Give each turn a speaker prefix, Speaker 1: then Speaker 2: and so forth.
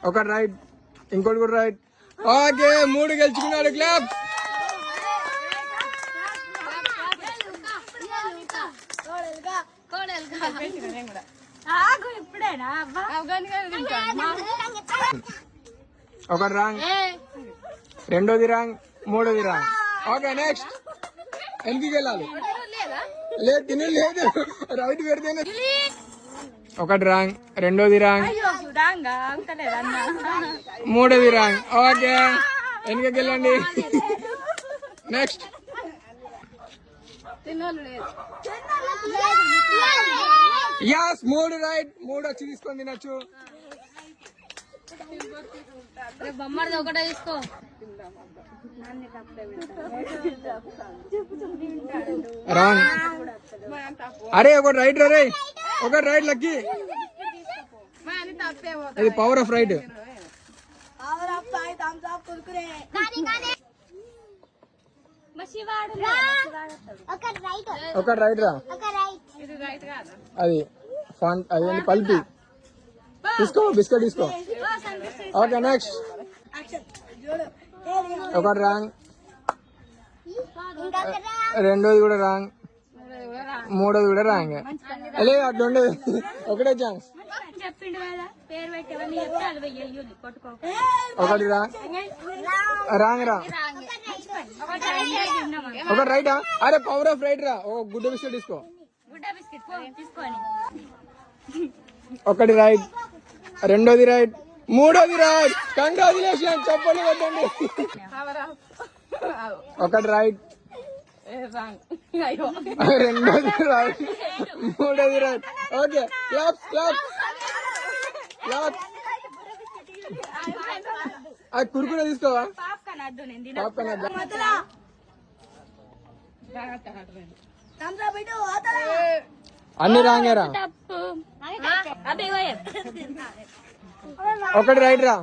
Speaker 1: ఒకటి రైట్, ఇంకోటి కూడా రైట్. ఓకే, 3 గెలుచుకున్నాడు. క్లాప్. ఒకటి రాంగ్, రెండోది రాంగ్, మూడోది రాంగ్. Okay, next. ఎందుకు వెళ్ళాలి? లేదు, తిని లేదు. రైట్ పెడితేనే. ఒకటి రాంగ్, రెండోది రాంగ్, మూడోది రాంగ్. ఓకే, వెనుకకి వెళ్ళండి. నెక్స్ట్. Yes, 3 right. 3 వచ్చి తీసుకొని తినచ్చు.
Speaker 2: బొమ్మది ఒకటే తీసుకో.
Speaker 1: రాంగ్. అరే ఒకటి రైట్ రే, ఒకటి రైట్ లక్కీ. ఇది పవర్ ఆఫ్ రైట్. ఒకటి రైట్ రా. అది అదేంటి పల్పి. తీసుకో, బిస్కెట్ తీసుకో. Okay, next. ఒకటి రాంగ్, రెండోది కూడా రాంగ్, మూడోది కూడా రాంగ్. లేదు, అట్లా ఉండదు. ఒకటే ఛాన్స్. ఒకటి రాంగ్, రాంగ్ రా. ఒకటి రైటా? అరే పవర్ ఆఫ్ రైట్ రా. ఓ గుడ్డ బిస్కెట్ తీసుకో. ఒకటి రైట్, రెండోది రైట్, మూడోది రైట్. కంగ్రాచులేషన్, చెప్పండి వద్దండి. ఒకటి రైట్, రెండోది రైట్, మూడోది right. Okay, clap clap clap. అది కురుకునే తీసుకోవా? అన్ని రాంగేరా. ఒకటి రైట్ రా.